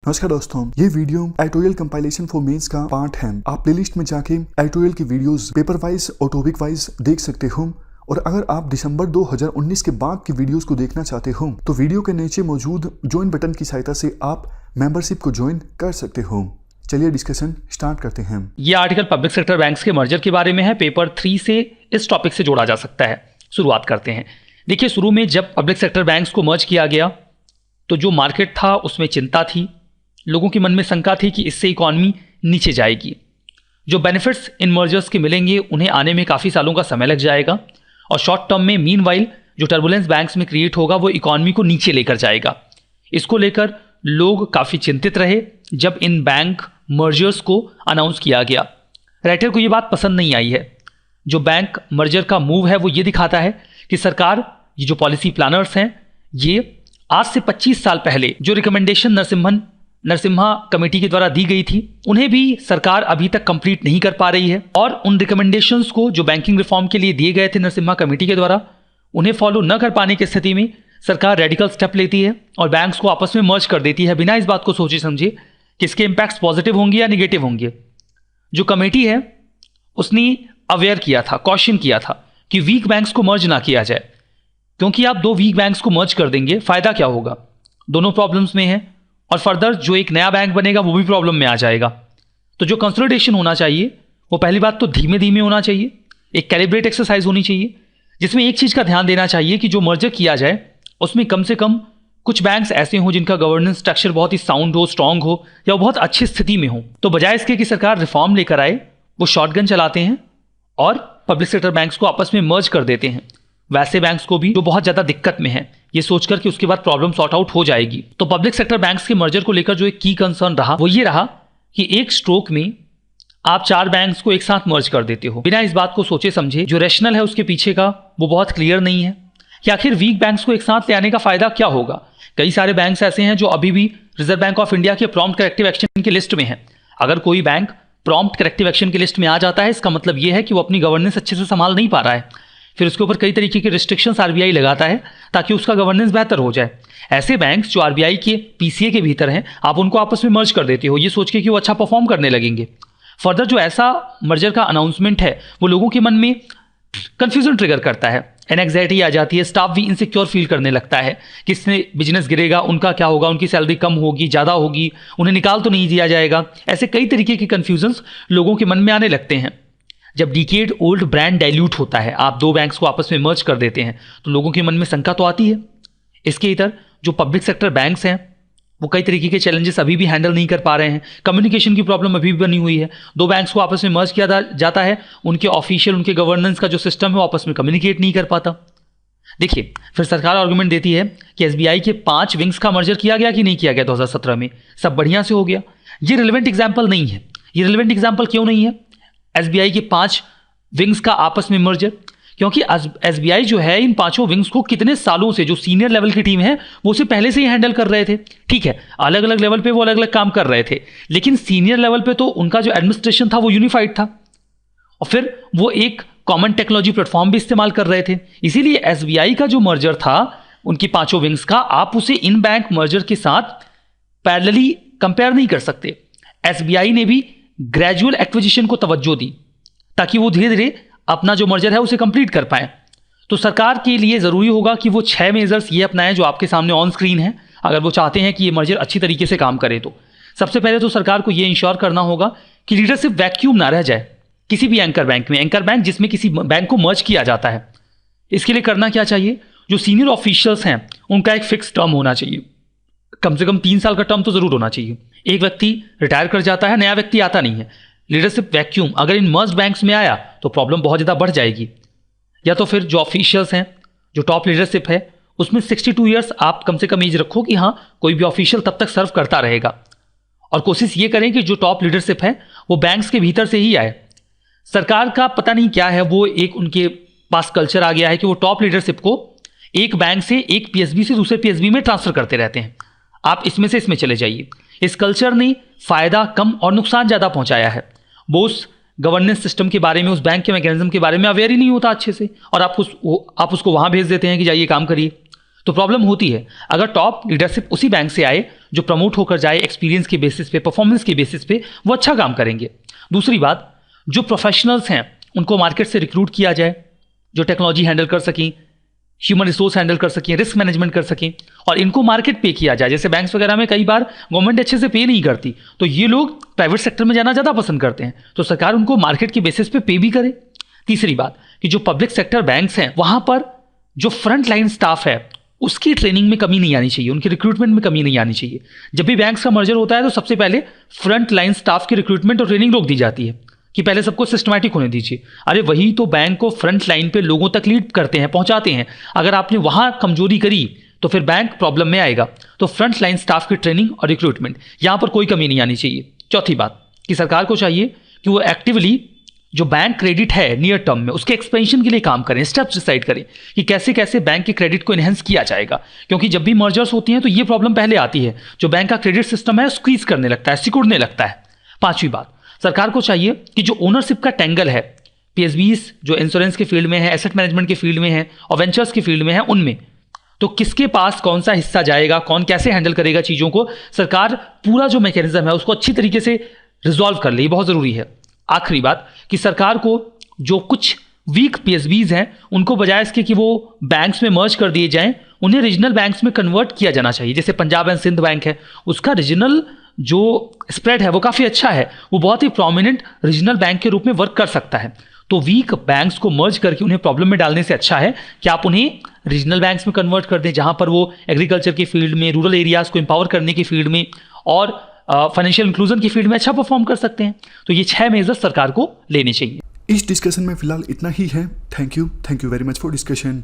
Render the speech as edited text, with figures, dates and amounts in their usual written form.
नमस्कार दोस्तों, ये video editorial compilation for mains का पार्ट है। आप प्लेलिस्ट में जाके एडिटोरियल की वीडियोस पेपर वाइज और टॉपिक वाइज देख सकते हो। और अगर आप दिसंबर 2019 के बाद की वीडियोस को देखना चाहते हो तो वीडियो के नीचे मौजूद ज्वाइन बटन की सहायता से आप मेंबरशिप को ज्वाइन कर सकते हो। चलिए डिस्कशन स्टार्ट करते हैं। ये आर्टिकल पब्लिक सेक्टर बैंक्स के मर्जर के बारे में है। पेपर 3 से इस टॉपिक से जोड़ा जा सकता है। शुरुआत करते हैं। देखिए, शुरू में जब पब्लिक सेक्टर बैंक्स को मर्ज किया गया तो जो मार्केट था उसमें चिंता थी, लोगों के मन में शंका थी कि इससे इकॉनमी नीचे जाएगी। जो बेनिफिट्स इन मर्जर्स के मिलेंगे उन्हें आने में काफ़ी सालों का समय लग जाएगा और शॉर्ट टर्म में मीनवाइल जो टर्बुलेंस बैंक्स में क्रिएट होगा वो इकॉनमी को नीचे लेकर जाएगा। इसको लेकर लोग काफ़ी चिंतित रहे जब इन बैंक मर्जर्स को अनाउंस किया गया। राइटर को ये बात पसंद नहीं आई है। जो बैंक मर्जर का मूव है वो ये दिखाता है कि सरकार, ये जो पॉलिसी प्लानर्स हैं, ये आज से 25 साल पहले जो रिकमेंडेशन नरसिम्हा कमेटी के द्वारा दी गई थी उन्हें भी सरकार अभी तक कंप्लीट नहीं कर पा रही है। और उन रिकमेंडेशंस को जो बैंकिंग रिफॉर्म के लिए दिए गए थे नरसिम्हा कमेटी के द्वारा, उन्हें फॉलो न कर पाने की स्थिति में सरकार रेडिकल स्टेप लेती है और बैंक्स को आपस में मर्ज कर देती है बिना इस बात को सोचे समझे कि इसके इम्पैक्ट्स पॉजिटिव होंगे या निगेटिव होंगे। जो कमेटी है उसने अवेयर किया था, कॉशन किया था कि वीक बैंक्स को मर्ज ना किया जाए, क्योंकि आप दो वीक बैंक्स को मर्ज कर देंगे, फायदा क्या होगा? दोनों प्रॉब्लम्स में है और फर्दर जो एक नया बैंक बनेगा वो भी प्रॉब्लम में आ जाएगा। तो जो कंसोलिडेशन होना चाहिए वो पहली बात तो धीमे धीमे होना चाहिए, एक कैलिब्रेट एक्सरसाइज होनी चाहिए, जिसमें एक चीज़ का ध्यान देना चाहिए कि जो मर्जर किया जाए उसमें कम से कम कुछ बैंक्स ऐसे हों जिनका गवर्नेंस स्ट्रक्चर बहुत ही साउंड हो, स्ट्रांग हो या वो बहुत अच्छी स्थिति में हो। तो बजाय इसके कि सरकार रिफॉर्म लेकर आए, वो शॉटगन चलाते हैं और पब्लिक सेक्टर बैंक्स को आपस में मर्ज कर देते हैं, वैसे बैंक्स को भी जो बहुत ज़्यादा दिक्कत में है, ये सोचकर कि उसके बाद प्रॉब्लम सॉर्ट आउट हो जाएगी। तो पब्लिक सेक्टर बैंक्स के मर्जर को लेकर जो एक की कंसर्न रहा वो ये रहा कि एक स्ट्रोक में आप 4 बैंक्स को एक साथ मर्ज कर देते हो बिना इस बात को सोचे समझे। जो रैशनल है उसके पीछे का वो बहुत क्लियर नहीं है कि आखिर वीक बैंक्स को एक साथ ले आने का फायदा क्या होगा। कई सारे बैंक्स ऐसे हैं जो अभी भी रिजर्व बैंक ऑफ इंडिया के प्रॉम्प्ट करेक्टिव एक्शन की लिस्ट में है। अगर कोई बैंक प्रॉम्प्ट करेक्टिव एक्शन की लिस्ट में आ जाता है, इसका मतलब ये है कि वो अपनी गवर्नेंस अच्छे से संभाल नहीं पा रहा है। फिर उसके ऊपर कई तरीके के रिस्ट्रिक्शंस आरबीआई लगाता है ताकि उसका गवर्नेंस बेहतर हो जाए। ऐसे बैंक्स जो आरबीआई के पीसीए के भीतर हैं, आप उनको आपस में मर्ज कर देते हो ये सोच के कि वो अच्छा परफॉर्म करने लगेंगे। फर्दर जो ऐसा मर्जर का अनाउंसमेंट है वो लोगों के मन में कंफ्यूजन ट्रिगर करता है, एंग्जाइटी आ जाती है, स्टाफ भी इनसिक्योर फील करने लगता है कि इससे बिजनेस गिरेगा, उनका क्या होगा, उनकी सैलरी कम होगी, ज़्यादा होगी, उन्हें निकाल तो नहीं दिया जाएगा। ऐसे कई तरीके के कन्फ्यूजन्स लोगों के मन में आने लगते हैं। जब डिकेड ओल्ड ब्रांड डाइल्यूट होता है, आप दो बैंक्स को आपस में मर्ज कर देते हैं, तो लोगों के मन में शंका तो आती है। इसके इधर जो पब्लिक सेक्टर बैंक्स हैं वो कई तरीके के चैलेंजेस अभी भी हैंडल नहीं कर पा रहे हैं। कम्युनिकेशन की प्रॉब्लम अभी भी बनी हुई है। दो बैंक्स को आपस में मर्ज किया जाता है, उनके ऑफिशियल, उनके गवर्नेंस का जो सिस्टम है वो आपस में कम्युनिकेट नहीं कर पाता। देखिए, फिर सरकार आर्गुमेंट देती है कि एसबीआई के 5 विंग्स का मर्जर किया गया कि नहीं किया गया 2017 में, सब बढ़िया से हो गया। ये रिलेवेंट एग्जाम्पल नहीं है। ये रिलेवेंट एग्जाम्पल क्यों नहीं है एसबीआई के 5 विंग्स का आपस में मर्जर? क्योंकि एसबीआई जो है इन 5 विंग्स को कितने सालों से, जो सीनियर लेवल की टीम है वो उसे पहले से ही हैंडल कर रहे थे। ठीक है, अलग अलग लेवल पे वो अलग अलग काम कर रहे थे, लेकिन सीनियर लेवल पे तो उनका जो एडमिनिस्ट्रेशन था वो यूनिफाइड था और फिर वो एक कॉमन टेक्नोलॉजी प्लेटफॉर्म भी इस्तेमाल कर रहे थे। इसीलिए एसबीआई का जो मर्जर था उनकी 5 विंग्स का, आप उसे इन बैंक मर्जर के साथ पैरेलली कंपेयर नहीं कर सकते। एसबीआई ने भी ग्रेजुअल एक्विजिशन को तवज्जो दी ताकि वो धीरे धीरे अपना जो मर्जर है उसे कंप्लीट कर पाए। तो सरकार के लिए ज़रूरी होगा कि वो 6 मेजर्स ये अपनाएं जो आपके सामने ऑन स्क्रीन है, अगर वो चाहते हैं कि ये मर्जर अच्छी तरीके से काम करे। तो सबसे पहले तो सरकार को ये इंश्योर करना होगा कि लीडरशिप वैक्यूम ना रह जाए किसी भी एंकर बैंक में। एंकर बैंक जिसमें किसी बैंक को मर्ज किया जाता है, इसके लिए करना क्या चाहिए? जो सीनियर ऑफिशियल्स हैं उनका एक फिक्स टर्म होना चाहिए, कम से कम 3 साल का टर्म तो ज़रूर होना चाहिए। एक व्यक्ति रिटायर कर जाता है, नया व्यक्ति आता नहीं है। लीडरशिप वैक्यूम अगर इन मर्ज बैंक्स में आया तो प्रॉब्लम बहुत ज़्यादा बढ़ जाएगी। या तो फिर जो ऑफिशियल्स हैं, जो टॉप लीडरशिप है, उसमें 62 ईयर्स आप कम से कम एज रखो कि हाँ कोई भी ऑफिशियल तब तक सर्व करता रहेगा। और कोशिश ये करें कि जो टॉप लीडरशिप है वो बैंक्स के भीतर से ही आए। सरकार का पता नहीं क्या है, वो एक उनके पास कल्चर आ गया है कि वो टॉप लीडरशिप को एक बैंक से, एक पीएसबी से दूसरे पीएसबी में ट्रांसफर करते रहते हैं। आप इसमें से इसमें चले जाइए। इस कल्चर ने फायदा कम और नुकसान ज़्यादा पहुंचाया है। वो उस गवर्नेंस सिस्टम के बारे में, उस बैंक के मैकेनिज्म के बारे में अवेयर ही नहीं होता अच्छे से, और आप उसको वहाँ भेज देते हैं कि जाइए काम करिए। तो प्रॉब्लम होती है। अगर टॉप लीडरशिप उसी बैंक से आए जो प्रमोट होकर जाए एक्सपीरियंस के बेसिस पे, परफॉर्मेंस के बेसिस पे, वो अच्छा काम करेंगे। दूसरी बात, जो प्रोफेशनल्स हैं उनको मार्केट से रिक्रूट किया जाए, जो टेक्नोलॉजी हैंडल कर सकें, ह्यूमन रिसोर्स हैंडल कर सकें, रिस्क मैनेजमेंट कर सकें, और इनको मार्केट पे किया जाए। जैसे बैंक्स वगैरह में कई बार गवर्नमेंट अच्छे से पे नहीं करती, तो ये लोग प्राइवेट सेक्टर में जाना ज़्यादा पसंद करते हैं, तो सरकार उनको मार्केट के बेसिस पे भी करे। तीसरी बात कि जो पब्लिक सेक्टर बैंक्स हैं वहाँ पर जो फ्रंट लाइन स्टाफ है उसकी ट्रेनिंग में कमी नहीं आनी चाहिए, उनकी रिक्रूटमेंट में कमी नहीं आनी चाहिए। जब भी बैंक्स का मर्जर होता है तो सबसे पहले फ्रंट लाइन स्टाफ की रिक्रूटमेंट और ट्रेनिंग रोक दी जाती है कि पहले सबको सिस्टमैटिक होने दीजिए। अरे वही तो बैंक को फ्रंट लाइन पे लोगों तक लीड करते हैं, पहुंचाते हैं। अगर आपने वहां कमजोरी करी तो फिर बैंक प्रॉब्लम में आएगा। तो फ्रंट लाइन स्टाफ की ट्रेनिंग और रिक्रूटमेंट, यहां पर कोई कमी नहीं आनी चाहिए। चौथी बात कि सरकार को चाहिए कि वो एक्टिवली जो बैंक क्रेडिट है नियर टर्म में उसके एक्सपेंशन के लिए काम करें, स्टेप्स डिसाइड करें कि कैसे कैसे बैंक के क्रेडिट को इनहेंस किया जाएगा। क्योंकि जब भी मर्जर्स होती हैं तो ये प्रॉब्लम पहले आती है, जो बैंक का क्रेडिट सिस्टम है स्क्वीज करने लगता है, सिकुड़ने लगता है। पांचवी बात, सरकार को चाहिए कि जो ओनरशिप का टेंगल है, पीएसबीज जो इंश्योरेंस के फील्ड में है, एसेट मैनेजमेंट के फील्ड में है और वेंचर्स के फील्ड में है, उनमें तो किसके पास कौन सा हिस्सा जाएगा, कौन कैसे हैंडल करेगा चीज़ों को, सरकार पूरा जो मैकेनिज्म है उसको अच्छी तरीके से रिजॉल्व कर ले, बहुत ज़रूरी है। आखिरी बात कि सरकार को जो कुछ वीक पीएसबीज हैं उनको बजाय इसके कि वो बैंक्स में मर्ज कर दिए जाएं, उन्हें रीजनल बैंक्स में कन्वर्ट किया जाना चाहिए। जैसे पंजाब एंड सिंध बैंक है, उसका रीजनल जो स्प्रेड है वो काफ़ी अच्छा है, वो बहुत ही प्रोमिनेंट रीजनल बैंक के रूप में वर्क कर सकता है। तो वीक बैंक्स को मर्ज करके उन्हें प्रॉब्लम में डालने से अच्छा है कि आप उन्हें रीजनल बैंक्स में कन्वर्ट कर दें, जहां पर वो एग्रीकल्चर की फील्ड में, रूरल एरियाज़ को एम्पावर करने की फील्ड में और फाइनेंशियल इंक्लूजन की फील्ड में अच्छा परफॉर्म कर सकते हैं। तो ये 6 मेजर्स सरकार को लेने चाहिए। इस डिस्कशन में फिलहाल इतना ही है। Thank you very much for discussion.